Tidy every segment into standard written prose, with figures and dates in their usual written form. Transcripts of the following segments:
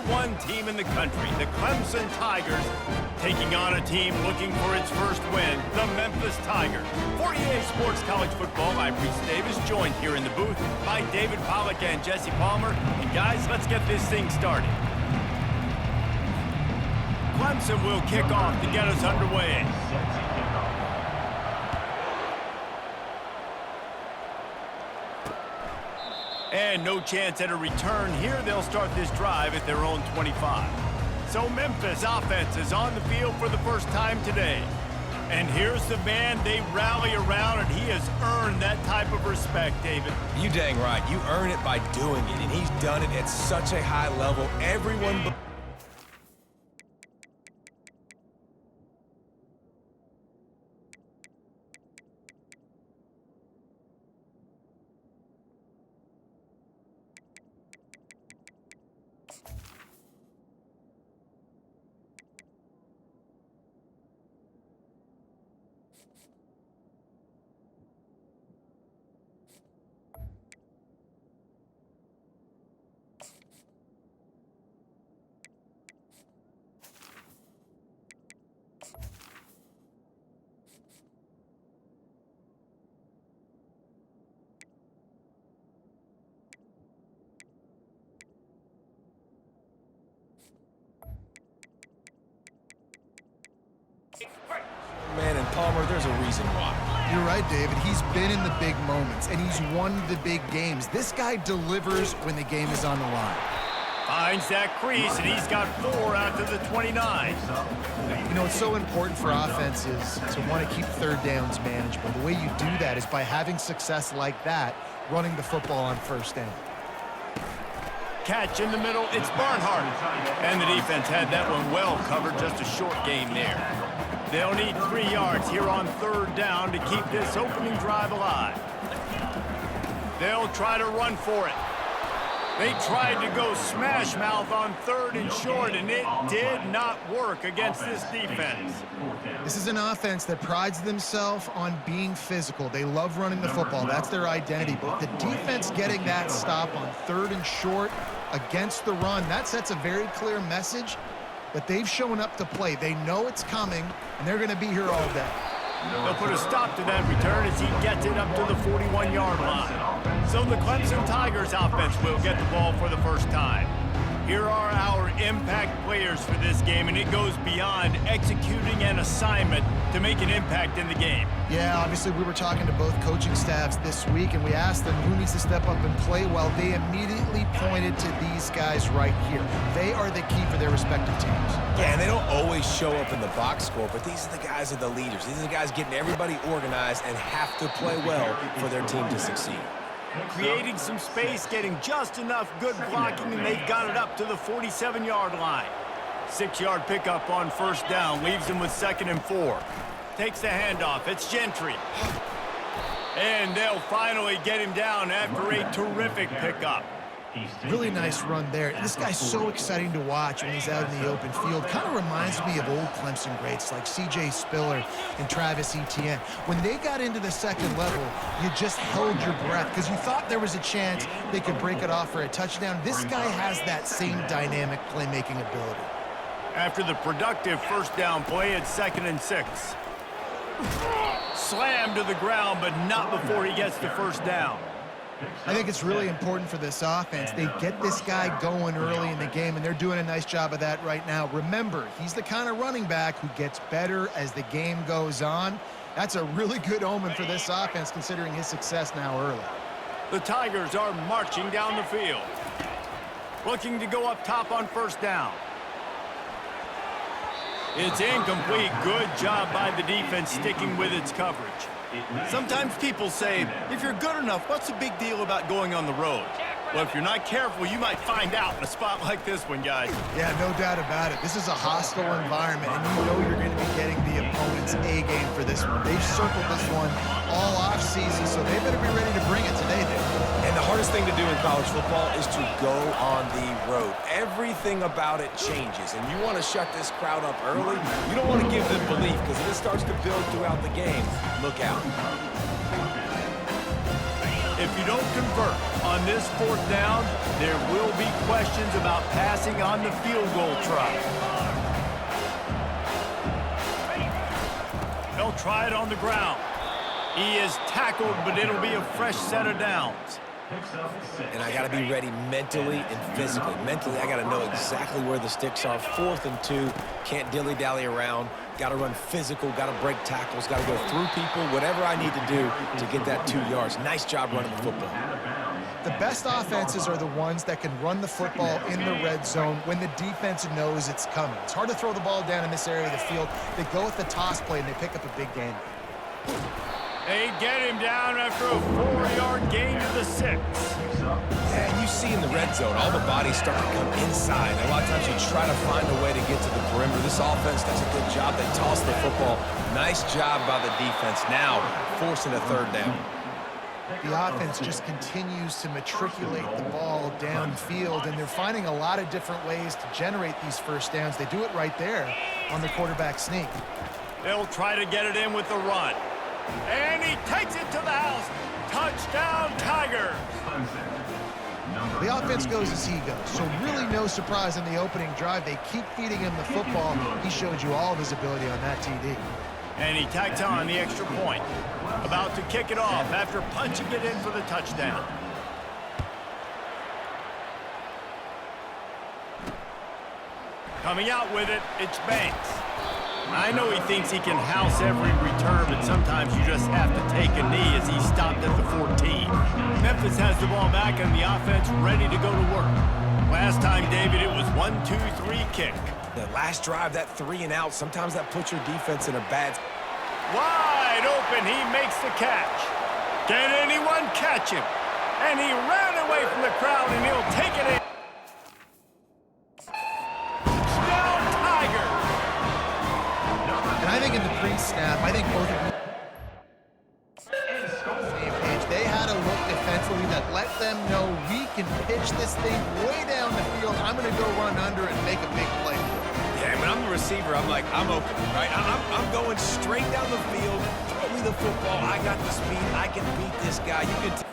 #1 team in the country, the Clemson Tigers, taking on a team looking for its first win, the Memphis Tigers. For EA Sports College Football, I'm Reese Davis, joined here in the booth by David Pollack and Jesse Palmer. And guys, let's get this thing started. Clemson will kick off to get us underway. And no chance at a return here. They'll start this drive at their own 25. So Memphis offense is on the field for the first time today. And here's the man they rally around, and he has earned that type of respect, David. You dang right. You earn it by doing it, and he's done it at such a high level. Everyone... Man, and Palmer, there's a reason why. You're right, David. He's been in the big moments, and he's won the big games. This guy delivers when the game is on the line. Finds that crease, and he's got 4 out to the 29. You know, it's so important for offenses to want to keep third downs manageable. The way you do that is by having success like that, running the football on first down. Catch in the middle, it's Barnhart. And the defense had that one well covered, just a short gain there. They'll need 3 yards here on third down to keep this opening drive alive. They'll try to run for it. They tried to go smash mouth on 3rd and short, and it did not work against this defense. This is an offense that prides themselves on being physical. They love running the football. That's their identity. But the defense getting that stop on 3rd and short against the run, that sets a very clear message that they've shown up to play. They know it's coming, and they're going to be here all day. They'll put a stop to that return as he gets it up to the 41-yard line. So the Clemson Tigers offense will get the ball for the first time. Here are our impact players for this game, and it goes beyond executing an assignment to make an impact in the game. Yeah, obviously we were talking to both coaching staffs this week, and we asked them who needs to step up and play well. They immediately pointed to these guys right here. They are the key for their respective teams. Yeah, and they don't always show up in the box score, but these are the guys that are the leaders. These are the guys getting everybody organized and have to play well for their team to succeed. Creating some space, getting just enough good blocking, and they've got it up to the 47-yard line. 6-yard pickup on first down, leaves them with 2nd and 4. Takes the handoff, it's Gentry. And they'll finally get him down after a terrific pickup. Really nice run there. This guy's so exciting to watch when he's out in the open field. Kind of reminds me of old Clemson greats like C.J. Spiller and Travis Etienne. When they got into the second level, you just held your breath because you thought there was a chance they could break it off for a touchdown. This guy has that same dynamic playmaking ability. After the productive first down play, it's 2nd and 6. Slammed to the ground, but not before he gets the first down. I think it's really important for this offense. They get this guy going early in the game, and they're doing a nice job of that right now. Remember, he's the kind of running back who gets better as the game goes on. That's a really good omen for this offense, considering his success now early. The Tigers are marching down the field. Looking to go up top on first down. It's incomplete. Good job by the defense sticking with its coverage. Sometimes people say, if you're good enough, what's the big deal about going on the road? Well, if you're not careful, you might find out in a spot like this one, guys. Yeah, no doubt about it. This is a hostile environment, and you know you're going to be getting the opponent's A game for this one. They've circled this one all offseason, so they better be ready to bring it today, Dave. And the hardest thing to do in college football is to go on the road. Everything about it changes, and you want to shut this crowd up early. You don't want to give them belief, because if it starts to build throughout the game, look out. If If you don't convert on this 4th down, there will be questions about passing on the field goal try. They'll try it on the ground. He is tackled, but it'll be a fresh set of downs. And I got to be ready mentally and physically. Mentally, I got to know exactly where the sticks are. 4th and 2, can't dilly-dally around. Got to run physical, got to break tackles, got to go through people, whatever I need to do to get that 2 yards. Nice job running the football. The best offenses are the ones that can run the football in the red zone when the defense knows it's coming. It's hard to throw the ball down in this area of the field. They go with the toss play, and they pick up a big gain. They get him down after a 4-yard gain to the 6. Yeah, and you see in the red zone, all the bodies start to come inside. And a lot of times you try to find a way to get to the perimeter. This offense does a good job. They toss the football. Nice job by the defense. Now forcing a 3rd down. The offense just continues to matriculate the ball downfield, and they're finding a lot of different ways to generate these first downs. They do it right there on the quarterback sneak. They'll try to get it in with the run. And he takes it to the house. Touchdown, Tigers. The offense goes as he goes, so really no surprise in the opening drive. They keep feeding him the football. He showed you all of his ability on that TD. And he tacked on the extra point. About to kick it off after punching it in for the touchdown. Coming out with it, it's Banks. I know he thinks he can house every return, but sometimes you just have to take a knee as he stopped at the 14. Memphis has the ball back and the offense ready to go to work. Last time, David, it was 1-2-3 kick. The last drive, that 3 and out, sometimes that puts your defense in a bad... Wide open, he makes the catch. Can anyone catch him? And he ran away from the crowd, and he'll take it in. I think in the pre-snap, I think both of them same page. They had a look defensively that let them know we can pitch this thing way down the field. I'm going to go run under and make a big play. Yeah, when I'm the receiver, I'm like, I'm open, right? I'm going straight down the field. Throw me the football. I got the speed. I can beat this guy. You can...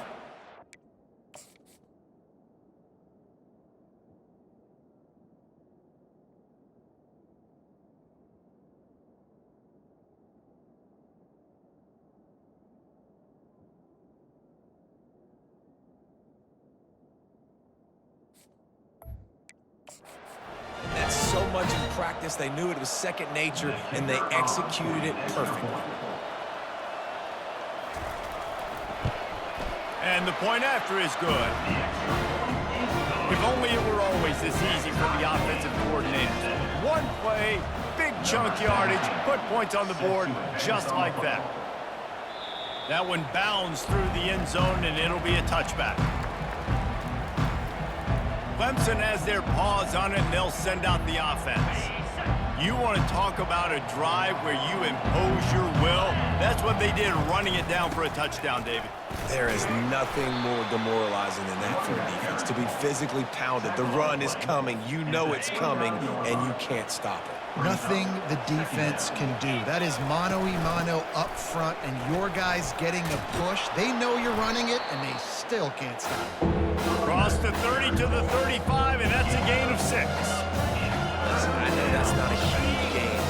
That's so much in practice. They knew it was second nature, and they executed it perfectly. And the point after is good. If only it were always this easy for the offensive coordinators. One play, big chunk yardage, put points on the board just like that. That one bounds through the end zone, and it'll be a touchback. Clemson has their paws on it, and they'll send out the offense. You want to talk about a drive where you impose your will? That's what they did, running it down for a touchdown, David. There is nothing more demoralizing than that for a defense, to be physically pounded. The run is coming. You know it's coming, and you can't stop it. Nothing the defense can do. That is mano-a-mano up front, and your guys getting a push. They know you're running it, and they still can't stop it. Cross the 30 to the 35, and that's a gain of 6. Listen, I know that's not a huge game.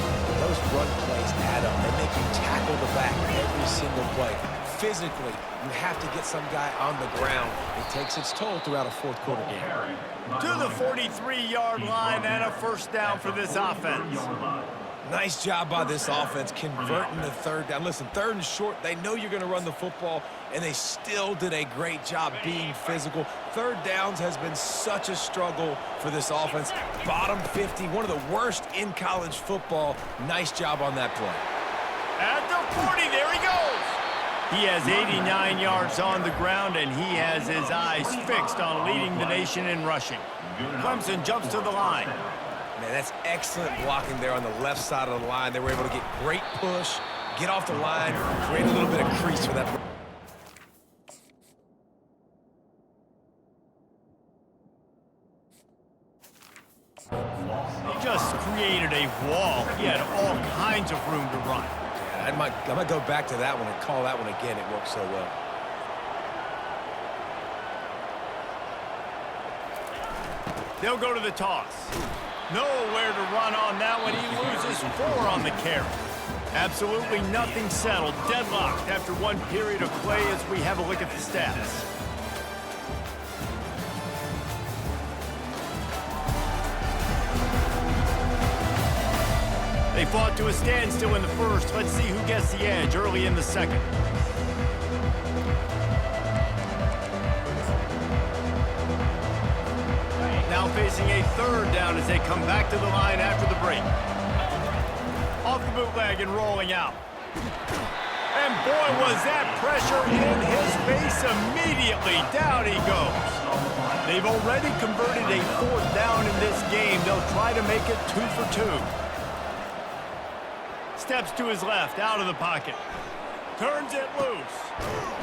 Those run plays add up. They make you tackle the back every single play. Physically, you have to get some guy on the ground. It takes its toll throughout a fourth quarter game. To the 43-yard line and a first down for this offense. Nice job by this offense converting the 3rd down. Listen, 3rd and short, they know you're going to run the football, and they still did a great job being physical. 3rd downs has been such a struggle for this offense. Bottom 50, one of the worst in college football. Nice job on that play. At the 40, there he goes. He has 89 yards on the ground, and he has his eyes fixed on leading the nation in rushing. Clemson jumps to the line. Man, that's excellent blocking there on the left side of the line. They were able to get great push, get off the line, create a little bit of crease for that. He just created a wall. He had all kinds of room to run. I might go back to that one and call that one again. It worked so well. They'll go to the toss. Nowhere to run on that one. He loses 4 on the carry. Absolutely nothing settled. Deadlocked after 1 period of play as we have a look at the stats. They fought to a standstill in the first. Let's see who gets the edge early in the second. Now facing a 3rd down as they come back to the line after the break. Off the bootleg and rolling out. And boy, was that pressure in his face immediately. Down he goes. They've already converted a 4th down in this game. They'll try to make it 2 for 2. Steps to his left, out of the pocket. Turns it loose.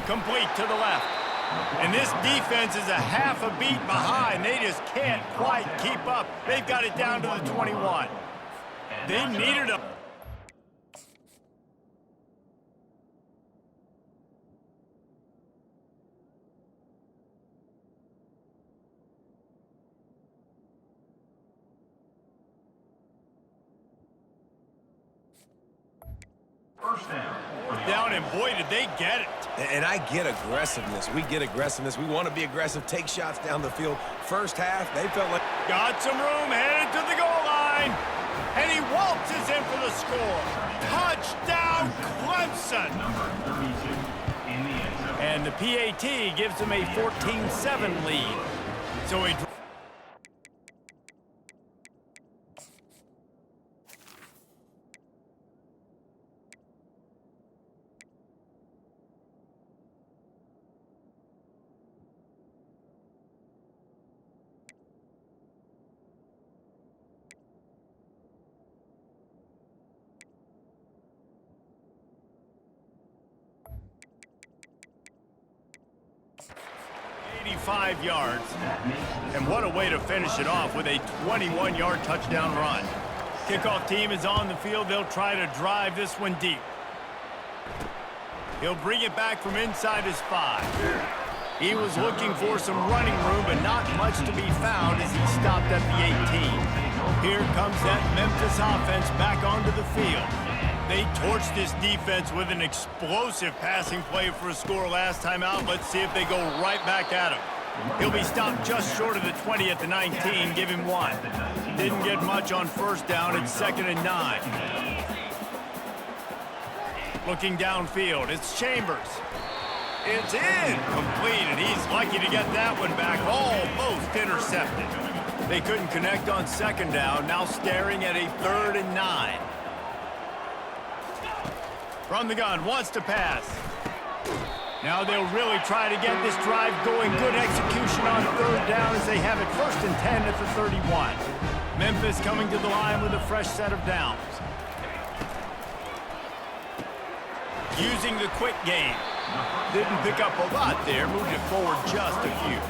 Complete to the left. And this defense is a half a beat behind. They just can't quite keep up. They've got it down to the 21. They needed a... Down, and boy, did they get it. And I get aggressiveness. We get aggressiveness. We want to be aggressive, take shots down the field. First half, they felt like... Got some room, headed to the goal line. And he waltzes in for the score. Touchdown, Clemson. And the PAT gives them a 14-7 lead. So he... yards. And what a way to finish it off with a 21-yard touchdown run. Kickoff team is on the field. They'll try to drive this one deep. He'll bring it back from inside his 5. He was looking for some running room, but not much to be found as he stopped at the 18. Here comes that Memphis offense back onto the field. They torched this defense with an explosive passing play for a score last time out. Let's see if they go right back at him. He'll be stopped just short of the 20 at the 19. Give him 1. Didn't get much on 1st down. It's 2nd and 9. Looking downfield, it's Chambers. It's incomplete, and he's lucky to get that one back. Almost intercepted. They couldn't connect on 2nd down. Now staring at a 3rd and 9. From the gun, wants to pass. Now they'll really try to get this drive going. Good execution on 3rd down as they have it 1st and 10 at the 31. Memphis coming to the line with a fresh set of downs. Using the quick game. Didn't pick up a lot there. Moved it forward just a few.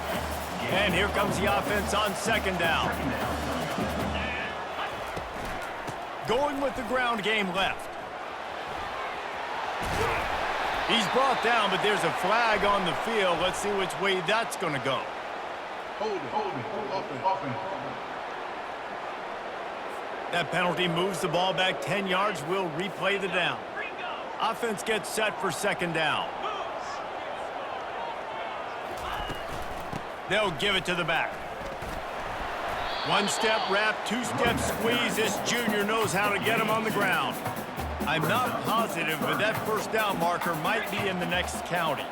And here comes the offense on 2nd down. Going with the ground game left. He's brought down, but there's a flag on the field. Let's see which way that's going to go. That penalty moves the ball back 10 yards. We'll replay the down. Offense gets set for 2nd down. They'll give it to the back. 1-step wrap, 2-step squeeze. This junior knows how to get him on the ground. I'm not positive, but that 1st down marker might be in the next county.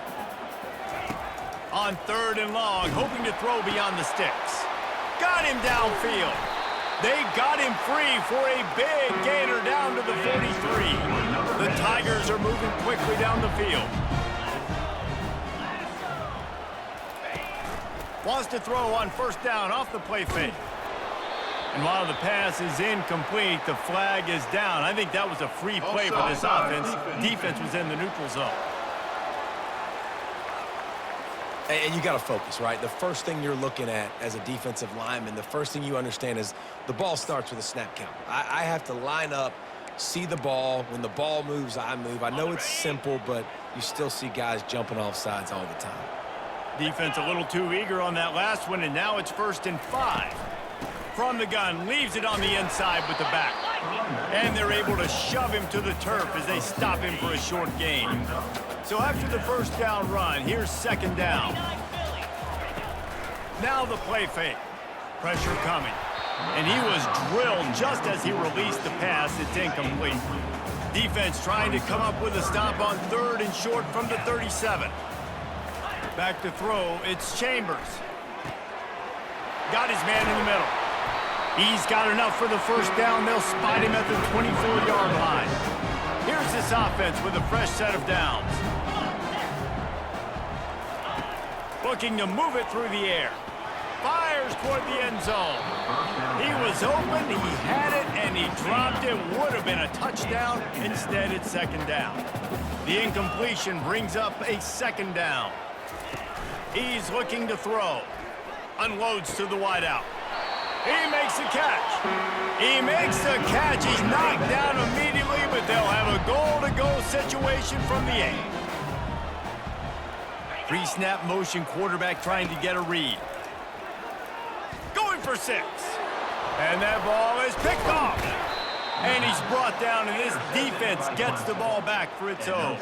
On 3rd and long, hoping to throw beyond the sticks. Got him downfield. They got him free for a big gainer down to the 43. The Tigers are moving quickly down the field. Wants to throw on 1st down off the play fake. And while the pass is incomplete, the flag is down. I think that was a free play for this offense. Defense was in the neutral zone. And you got to focus, right? The first thing you're looking at as a defensive lineman, the first thing you understand is the ball starts with a snap count. I have to line up, see the ball. When the ball moves, I move. I know it's simple, but you still see guys jumping off sides all the time. Defense a little too eager on that last one, and now it's 1st and 5. From the gun, leaves it on the inside with the back. And they're able to shove him to the turf as they stop him for a short gain. So after the first down run, here's 2nd down. Now the play fake. Pressure coming. And he was drilled just as he released the pass. It's incomplete. Defense trying to come up with a stop on 3rd and short from the 37. Back to throw, it's Chambers. Got his man in the middle. He's got enough for the first down. They'll spot him at the 24-yard line. Here's this offense with a fresh set of downs. Looking to move it through the air. Fires toward the end zone. He was open, he had it, and he dropped it. Would have been a touchdown. Instead, it's 2nd down. The incompletion brings up a 2nd down. He's looking to throw. Unloads to the wideout. He makes the catch. He makes the catch. He's knocked down immediately, but they'll have a goal-to-go situation from the 8. Pre-snap motion quarterback trying to get a read. Going for 6. And that ball is picked off. And he's brought down, and this defense gets the ball back for its own.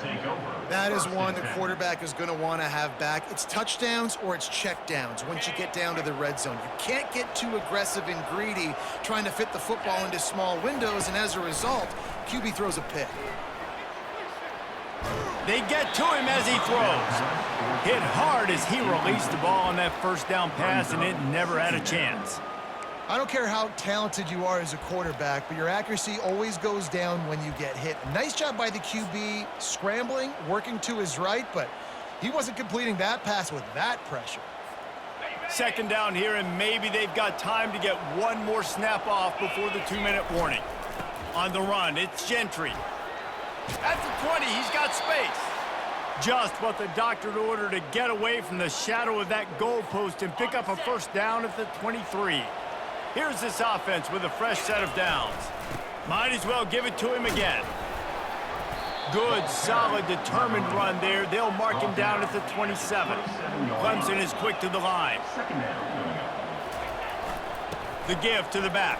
That is one the quarterback is going to want to have back. It's touchdowns or it's checkdowns once you get down to the red zone. You can't get too aggressive and greedy trying to fit the football into small windows, and as a result, QB throws a pick. They get to him as he throws. Hit hard as he released the ball on that first down pass, and it never had a chance. I don't care how talented you are as a quarterback, but your accuracy always goes down when you get hit. Nice job by the QB scrambling, working to his right, but he wasn't completing that pass with that pressure. 2nd down here, and maybe they've got time to get one more snap off before the 2-minute warning. On the run, it's Gentry. At the 20, he's got space. Just what the doctor ordered to get away from the shadow of that goalpost and pick up a first down at the 23. Here's this offense with a fresh set of downs. Might as well give it to him again. Good, solid, determined run there. They'll mark him down at the 27. Clemson is quick to the line. The give to the back.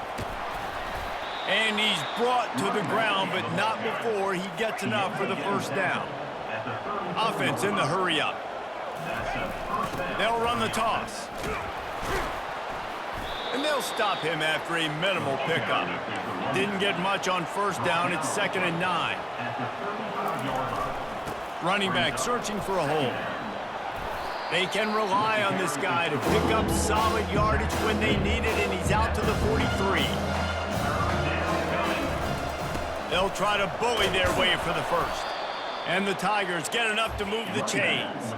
And he's brought to the ground, but not before he gets enough for the first down. Offense in the hurry-up. They'll run the toss. And they'll stop him after a minimal pickup. Didn't get much on first down. It's 2nd and 9. Running back searching for a hole. They can rely on this guy to pick up solid yardage when they need it, and he's out to the 43. They'll try to bully their way for the first. And the Tigers get enough to move the chains.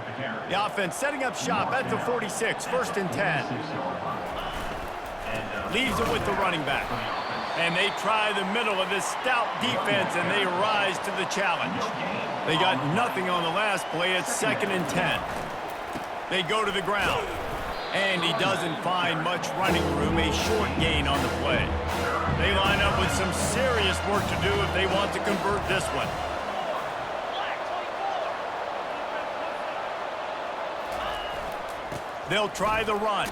The offense setting up shop at the 46, 1st and 10. Leaves it with the running back. And they try the middle of this stout defense, and they rise to the challenge. They got nothing on the last play. It's 2nd and 10. They go to the ground. And he doesn't find much running room, a short gain on the play. They line up with some serious work to do if they want to convert this one. They'll try the run.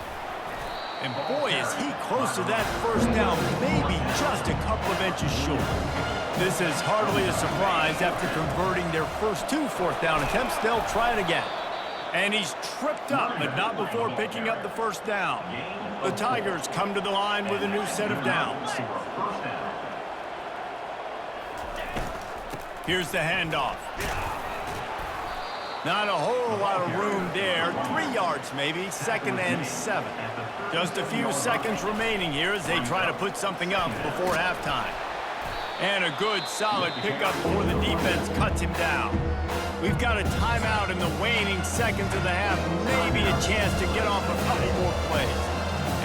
And boy, is he close to that first down, maybe just a couple of inches short. This is hardly a surprise. After converting their first 2 fourth-down attempts, they'll try it again. And he's tripped up, but not before picking up the first down. The Tigers come to the line with a new set of downs. Here's the handoff. Not a whole lot of room there. 3 yards maybe, 2nd and 7. Just a few seconds remaining here as they try to put something up before halftime. And a good, solid pickup before the defense cuts him down. We've got a timeout in the waning seconds of the half. Maybe a chance to get off a couple more plays.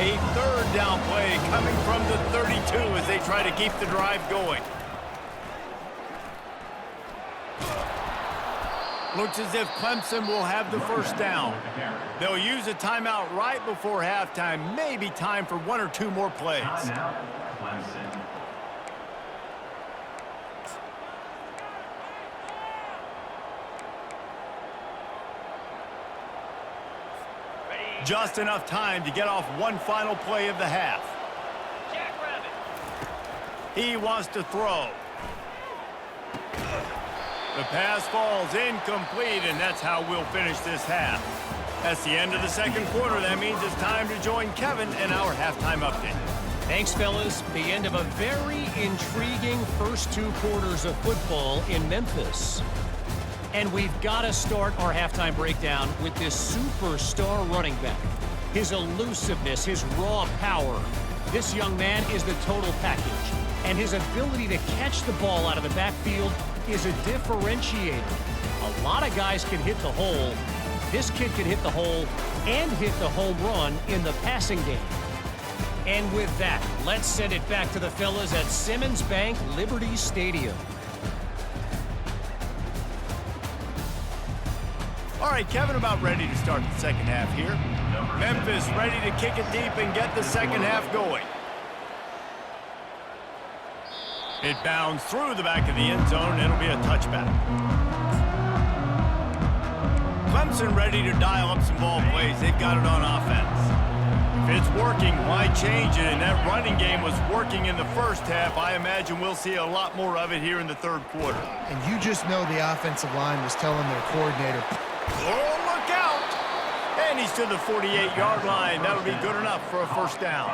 A 3rd down play coming from the 32 as they try to keep the drive going. Looks as if Clemson will have the first down. They'll use a timeout right before halftime. Maybe time for 1 or 2 more plays. Just enough time to get off one final play of the half. He wants to throw. The pass falls incomplete, and that's how we'll finish this half. That's the end of the second quarter. That means it's time to join Kevin in our halftime update. Thanks, fellas. The end of a very intriguing first 2 quarters of football in Memphis. And we've got to start our halftime breakdown with this superstar running back. His elusiveness, his raw power. This young man is the total package. And his ability to catch the ball out of the backfield is a differentiator. A lot of guys can hit the hole. This kid can hit the hole and hit the home run in the passing game. And with that, let's send it back to the fellas at Simmons Bank Liberty Stadium. All right, Kevin, about ready to start the second half here. Memphis ready to kick it deep and get the second half going. It bounds through the back of the end zone, and it'll be a touchback. Clemson ready to dial up some ball plays. They've got it on offense. If it's working, why change it? And that running game was working in the first half. I imagine we'll see a lot more of it here in the third quarter. And you just know the offensive line was telling their coordinator, oh, look out! And he's to the 48-yard line. That'll be good enough for a first down.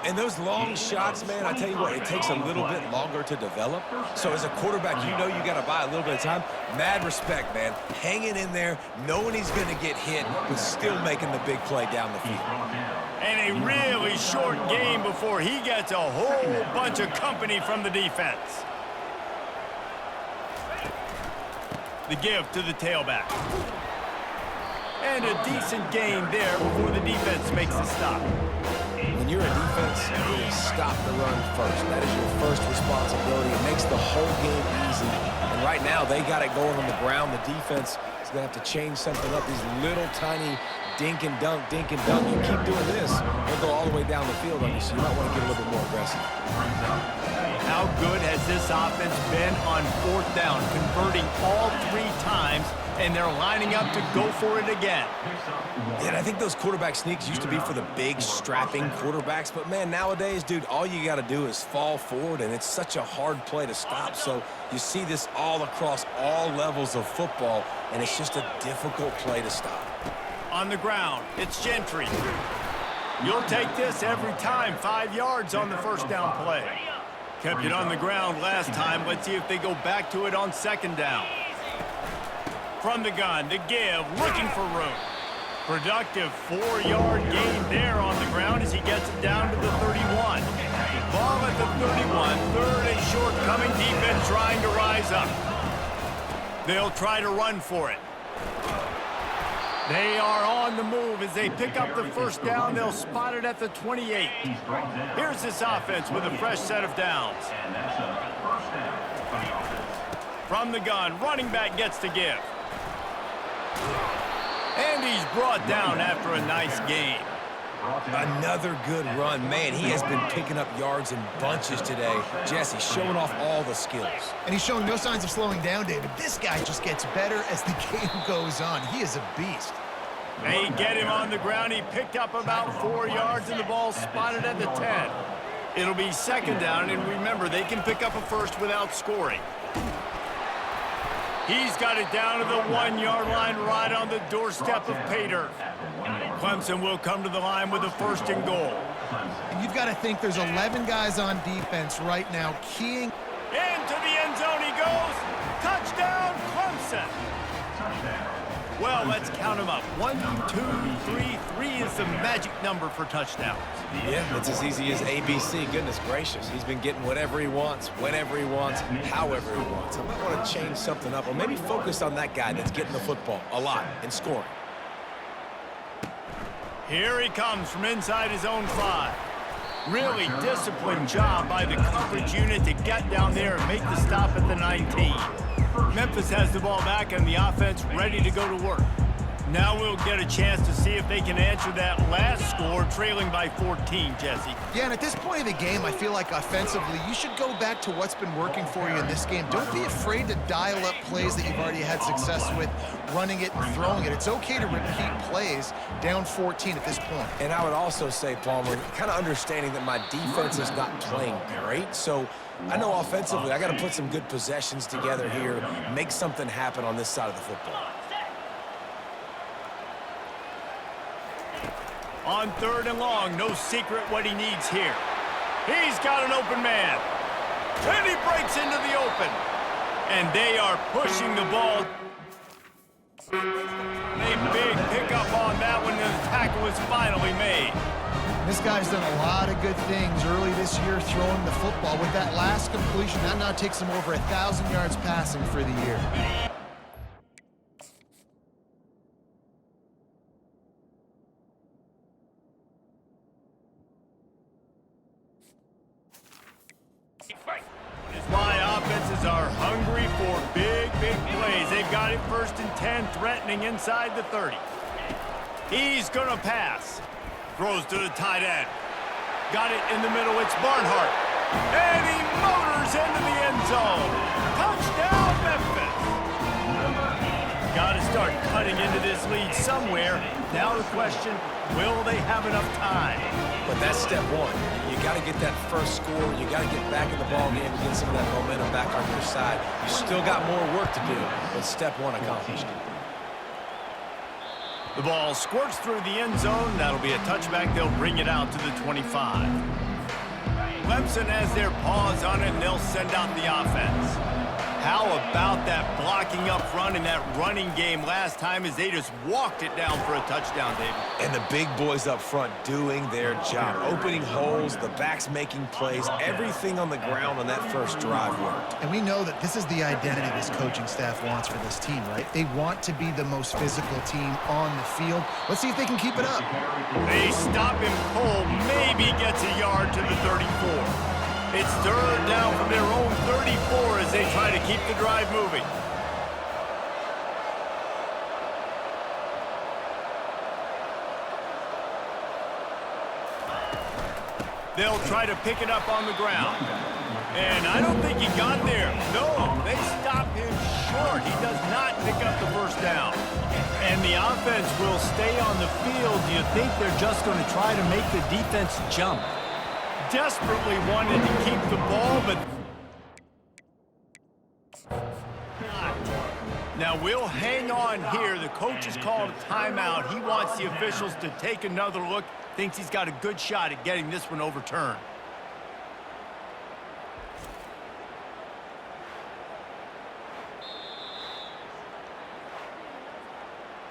And those long shots, man, I tell you what, it takes a little bit longer to develop. So as a quarterback, you know you got to buy a little bit of time. Mad respect, man. Hanging in there, knowing he's going to get hit, but still making the big play down the field. And a really short game before he gets a whole bunch of company from the defense. The give to the tailback. And a decent gain there before the defense makes the stop. When you're a defense, you stop the run first. That is your first responsibility. It makes the whole game easy. And right now, they got it going on the ground. The defense is going to have to change something up. These little tiny dink and dunk, dink and dunk. You keep doing this, they'll go all the way down the field on you, so you might want to get a little bit more aggressive. How good has this offense been on fourth down, converting all 3 times, and they're lining up to go for it again. Yeah, and I think those quarterback sneaks used to be for the big, strapping quarterbacks, but man, nowadays, dude, all you got to do is fall forward, and it's such a hard play to stop, so you see this all across all levels of football, and it's just a difficult play to stop. On the ground, it's Gentry. You'll take this every time. 5 yards on the first down play. Kept it on the ground last time. Let's see if they go back to it on second down. From the gun, the give, looking for room. Productive 4-yard gain there on the ground as he gets it down to the 31. Ball at the 31, third and short, coming defense trying to rise up. They'll try to run for it. They are on the move as they pick up the first down. They'll spot it at the 28. Here's this offense with a fresh set of downs. From the gun, running back gets to give. And he's brought down after a nice gain. Another good run. Man, he has been picking up yards in bunches today. Jesse showing off all the skills. and he's showing no signs of slowing down, David. This guy just gets better as the game goes on. He is a beast. They get him on the ground. He picked up about 4 yards, and the ball spotted at the 10. It'll be second down, and remember, they can pick up a first without scoring. He's got it down to the 1-yard line right on the doorstep of pay dirt. Clemson will come to the line with a first and goal. And you've got to think there's 11 guys on defense right now keying. Into the end zone he goes. Touchdown, Clemson. Well, let's count them up. 1, 2, 3. 3 is the magic number for touchdowns. Yeah, it's as easy as ABC. Goodness gracious. He's been getting whatever he wants, whenever he wants, however he wants. I might want to change something up or maybe focus on that guy that's getting the football a lot and scoring. Here he comes from inside his own 5. Really disciplined job by the coverage unit to get down there and make the stop at the 19. Memphis has the ball back and the offense ready to go to work. Now we'll get a chance to see if they can answer that last score, trailing by 14, Jesse. Yeah, and at this point of the game, I feel like offensively, you should go back to what's been working for you in this game. Don't be afraid to dial up plays that you've already had success with, running it and throwing it. It's okay to repeat plays down 14 at this point. And I would also say, Palmer, kind of understanding that my defense is not playing great, so I know offensively I got to put some good possessions together here, make something happen on this side of the football. On 3rd and long, no secret what he needs here. He's got an open man. And he breaks into the open. And they are pushing the ball. A big pickup on that one, and the tackle is finally made. This guy's done a lot of good things early this year throwing the football. With that last completion, that now takes him over 1,000 yards passing for the year. Is why offenses are hungry for big plays. They've got it 1st and 10, threatening inside the 30. He's going to pass. Throws to the tight end. Got it in the middle. It's Barnhart. And he motors into the end zone. Touchdown, Memphis. Got to start cutting into this lead somewhere. Now the question, will they have enough time? But that's step one. You got to get that first score. You got to get back in the ball game and get some of that momentum back on your side. You still got more work to do, but step one accomplished. The ball squirts through the end zone. That'll be a touchback. They'll bring it out to the 25. Clemson has their paws on it, and they'll send out the offense. How about that blocking up front in that running game last time as they just walked it down for a touchdown, David? And the big boys up front doing their job. Opening holes, the backs making plays, everything on the ground on that first drive worked. And we know that this is the identity this coaching staff wants for this team, right? They want to be the most physical team on the field. Let's see if they can keep it up. They stop him cold, maybe gets a yard to the 34. It's 3rd down from their own 34 as they try to keep the drive moving. They'll try to pick it up on the ground. And I don't think he got there. No, they stop him short. He does not pick up the first down. And the offense will stay on the field. Do you think they're just going to try to make the defense jump? Desperately wanted to keep the ball, but now we'll hang on here. The coach has called a timeout. He wants the officials to take another look. Thinks he's got a good shot at getting this one overturned.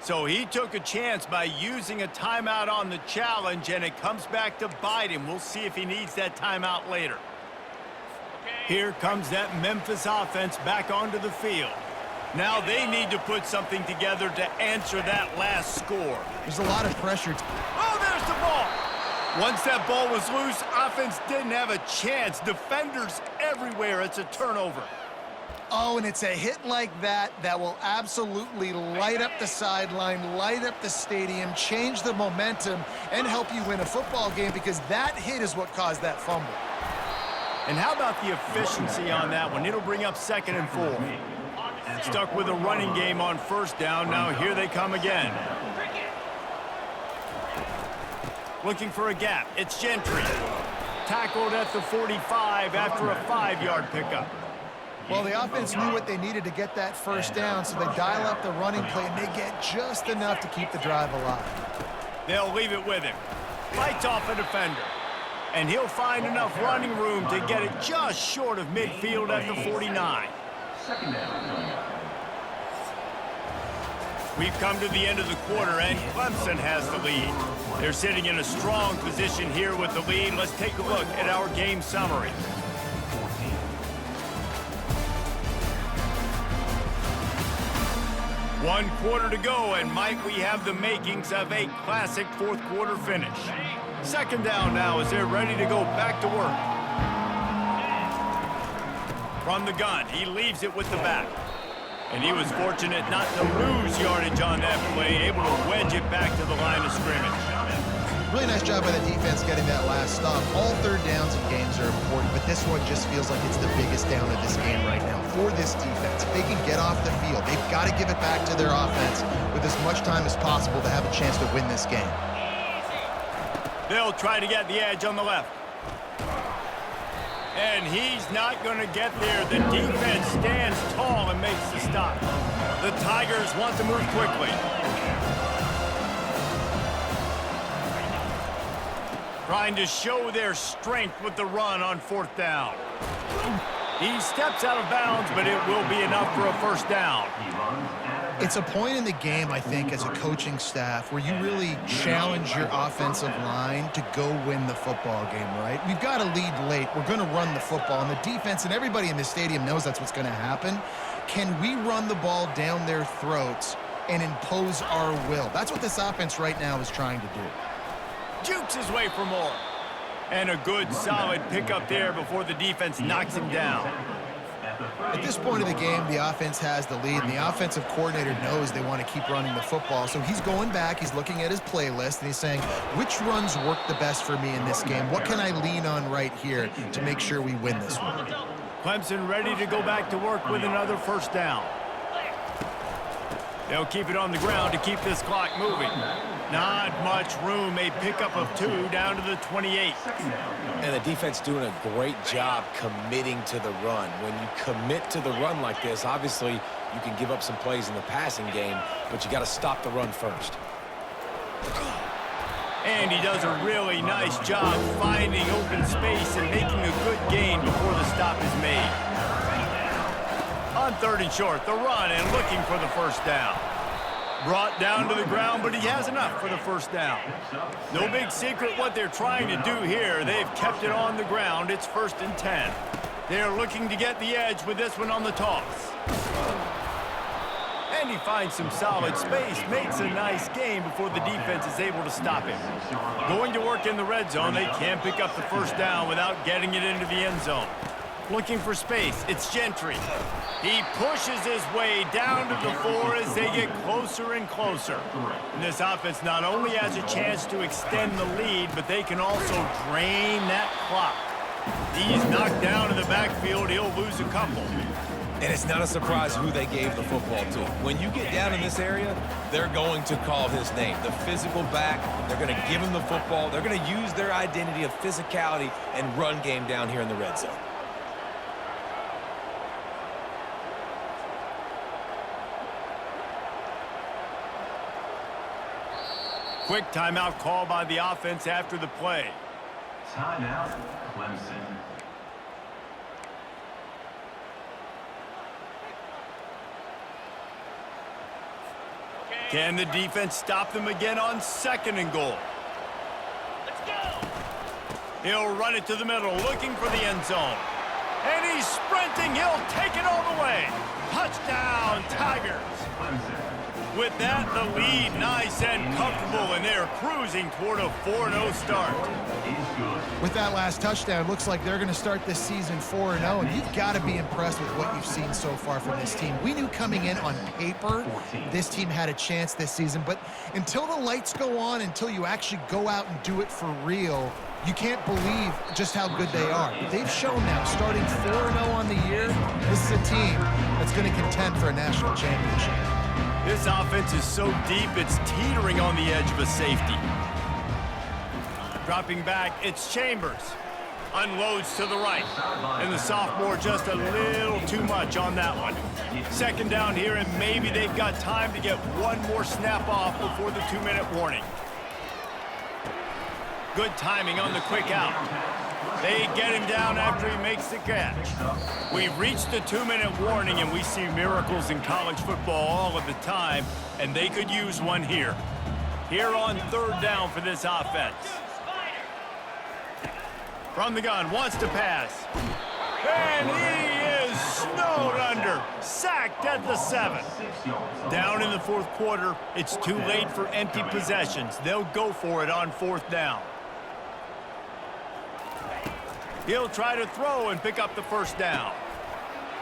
So he took a chance by using a timeout on the challenge, and it comes back to bite him. We'll see if he needs that timeout later. Here comes that Memphis offense back onto the field. Now they need to put something together to answer that last score. There's a lot of pressure. Oh, there's the ball. Once that ball was loose, offense didn't have a chance. Defenders everywhere. It's a turnover. Oh, and it's a hit like that that will absolutely light up the sideline, light up the stadium, change the momentum, and help you win a football game, because that hit is what caused that fumble. And how about the efficiency on that one? It'll bring up 2nd and 4. Stuck with a running game on 1st down. Now here they come again. Looking for a gap. It's Gentry. Tackled at the 45 after a 5-yard pickup. Well, the offense knew what they needed to get that 1st down, so they dial up the running play, and they get just enough to keep the drive alive. They'll leave it with him. Fights off a defender. And he'll find enough running room to get it just short of midfield at the 49. We've come to the end of the quarter, and Clemson has the lead. They're sitting in a strong position here with the lead. Let's take a look at our game summary. One quarter to go, and might we have the makings of a classic 4th quarter finish. 2nd down now as they're ready to go back to work. From the gun, he leaves it with the back. And he was fortunate not to lose yardage on that play, able to wedge it back to the line of scrimmage. Really nice job by the defense getting that last stop. All third downs in games are important, but this one just feels like it's the biggest down of this game right now for this defense. If they can get off the field, they've got to give it back to their offense with as much time as possible to have a chance to win this game. They'll try to get the edge on the left. And he's not going to get there. The defense stands tall and makes the stop. The Tigers want to move quickly. Trying to show their strength with the run on 4th down. He steps out of bounds, but it will be enough for a first down. It's a point in the game, I think, as a coaching staff where you really challenge your offensive line to go win the football game, right? We've got to lead late. We're going to run the football, and the defense and everybody in this stadium knows that's what's going to happen. Can we run the ball down their throats and impose our will? That's what this offense right now is trying to do. Jukes his way for more. And a good, solid pickup there before the defense knocks him down. At this point of the game, the offense has the lead, and the offensive coordinator knows they want to keep running the football. So he's going back, he's looking at his playlist, and he's saying, which runs work the best for me in this game? What can I lean on right here to make sure we win this one? Clemson ready to go back to work with another first down. They'll keep it on the ground to keep this clock moving. Not much room, a pickup of 2 down to the 28. And the defense doing a great job committing to the run. When you commit to the run like this, obviously you can give up some plays in the passing game, but you got to stop the run first. And he does a really nice job finding open space and making a good gain before the stop is made. On 3rd and short, the run and looking for the first down. Brought down to the ground, but he has enough for the first down. No big secret what they're trying to do here. They've kept it on the ground. It's 1st and 10. They're looking to get the edge with this one on the toss. And he finds some solid space, makes a nice gain before the defense is able to stop him. Going to work in the red zone, they can't pick up the first down without getting it into the end zone. Looking for space, it's Gentry. He pushes his way down to the 4 as they get closer and closer. And this offense not only has a chance to extend the lead, but they can also drain that clock. He's knocked down in the backfield. He'll lose a couple. And it's not a surprise who they gave the football to. When you get down in this area, they're going to call his name. The physical back, they're going to give him the football. They're going to use their identity of physicality and run game down here in the red zone. Quick timeout call by the offense after the play. Timeout, Clemson. Can the defense stop them again on 2nd and goal? Let's go. He'll run it to the middle, looking for the end zone. And he's sprinting. He'll take it all the way. Touchdown, Tigers. With that, the lead nice and comfortable, and they're cruising toward a 4-0 start. With that last touchdown, looks like they're going to start this season 4-0, and you've got to be impressed with what you've seen so far from this team. We knew coming in on paper this team had a chance this season, but until the lights go on, until you actually go out and do it for real, you can't believe just how good they are. But they've shown now, starting 4-0 on the year, this is a team that's going to contend for a national championship. This offense is so deep, it's teetering on the edge of a safety. Dropping back, it's Chambers. Unloads to the right. And the sophomore just a little too much on that one. 2nd down here, and maybe they've got time to get one more snap off before the 2-minute warning. Good timing on the quick out. They get him down after he makes the catch. We've reached the 2-minute warning, and we see miracles in college football all of the time, and they could use one here. Here on 3rd down for this offense. From the gun, wants to pass. And he is snowed under. Sacked at the 7. Down in the 4th quarter, it's too late for empty possessions. They'll go for it on 4th down. He'll try to throw and pick up the first down.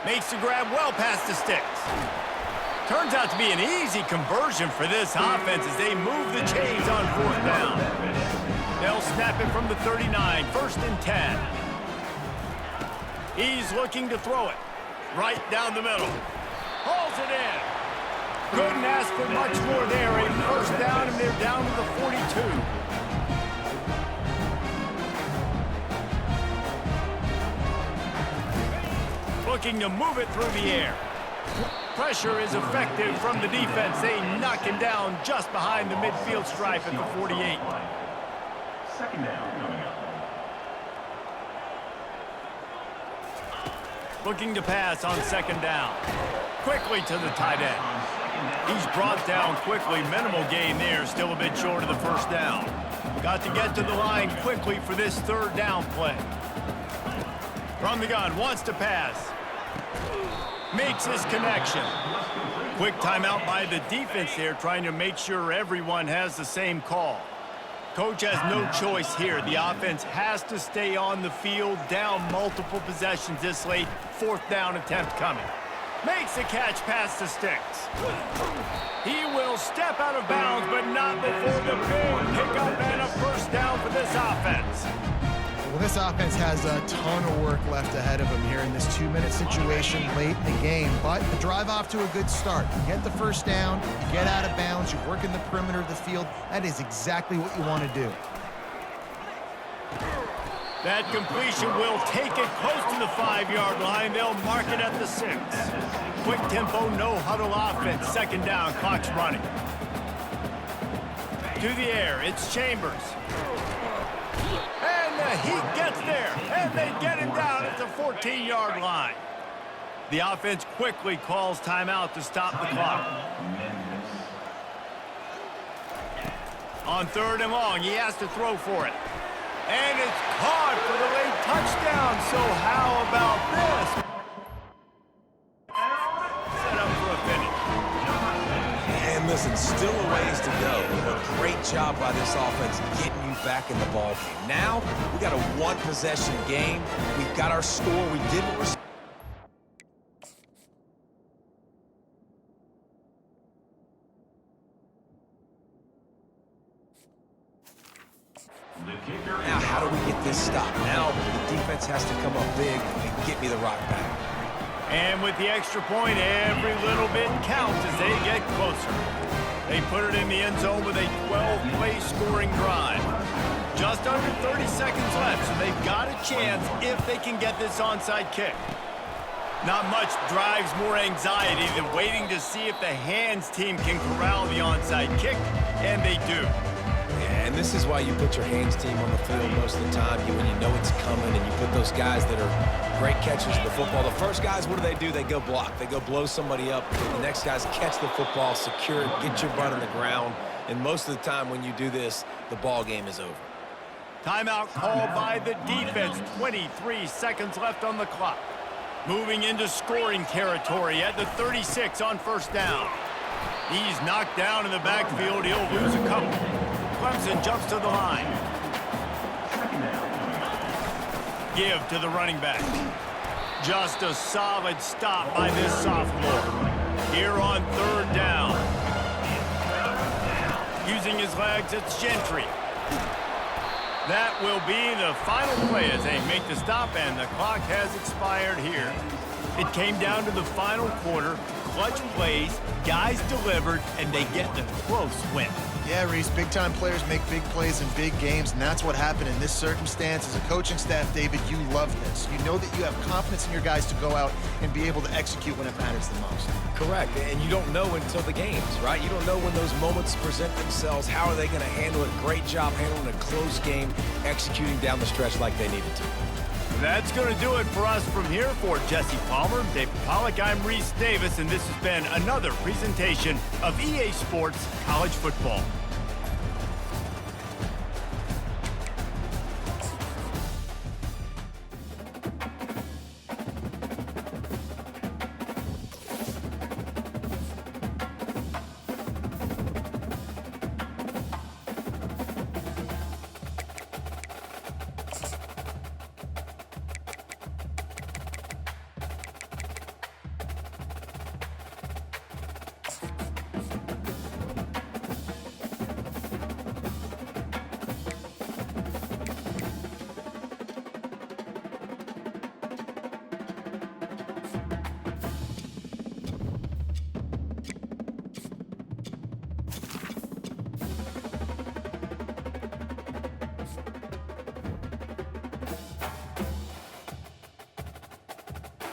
Makes the grab well past the sticks. Turns out to be an easy conversion for this offense as they move the chains on 4th down. They'll snap it from the 39, 1st and 10. He's looking to throw it right down the middle. Hauls it in. Couldn't ask for much more there. A 1st down, and they're down to the 42. Looking to move it through the air. Pressure is effective from the defense. They knock him down just behind the midfield stripe at the 48. 2nd down coming up. Looking to pass on 2nd down. Quickly to the tight end. He's brought down quickly. Minimal gain there. Still a bit short of the 1st down. Got to get to the line quickly for this 3rd down play. From the gun, wants to pass. Makes his connection. Quick timeout by the defense there, trying to make sure everyone has the same call. Coach has no choice here. The offense has to stay on the field, down multiple possessions this late. 4th down attempt coming. Makes the catch past the sticks. He will step out of bounds, but not before the big pickup and a 1st down for this offense. Well, this offense has a ton of work left ahead of them here in this 2-minute situation late in the game. But the drive off to a good start. You get the 1st down, you get out of bounds, you work in the perimeter of the field. That is exactly what you want to do. That completion will take it close to the 5-yard line. They'll mark it at the 6. Quick tempo, no huddle offense. 2nd down, clock's running. To the air, it's Chambers. And the Heat gets there, and they get him down at the 14-yard line. The offense quickly calls timeout to stop the clock. On 3rd and long, he has to throw for it. And it's caught for the late touchdown, so how about this? Set up for a finish. And listen, still a ways to go, but great job by this offense getting you back in the ball game. Now, we got a 1-possession game. We've got our score. We did what we're Now, how do we get this stop? Now, the defense has to come up big and get me the rock back. And with the extra point, every little bit counts as they get closer. They put it in the end zone with a 12-play scoring drive. Just under 30 seconds left, so they've got a chance if they can get this onside kick. Not much drives more anxiety than waiting to see if the hands team can corral the onside kick, and they do. And this is why you put your hands team on the field most of the time, when you know it's coming, and you put those guys that are great catchers of the football. The first guys, what do? They go block. They go blow somebody up. The next guys catch the football, secure it, get your butt on the ground. And most of the time when you do this, the ball game is over. Timeout called by the defense. 23 seconds left on the clock. Moving into scoring territory at the 36 on 1st down. He's knocked down in the backfield. He'll lose a couple. Clemson jumps to the line. Give to the running back. Just a solid stop by this sophomore. Here on 3rd down. Using his legs, it's Gentry. That will be the final play as they make the stop, and the clock has expired here. It came down to the final quarter. Clutch plays, guys delivered, and they get the close win. Yeah, Reese, big-time players make big plays in big games, and that's what happened in this circumstance. As a coaching staff, David, you love this. You know that you have confidence in your guys to go out and be able to execute when it matters the most. Correct, and you don't know until the games, right? You don't know when those moments present themselves. How are they going to handle it? Great job handling a close game, executing down the stretch like they needed to. That's going to do it for us from here. For Jesse Palmer, David Pollack, I'm Reese Davis, and this has been another presentation of EA Sports College Football.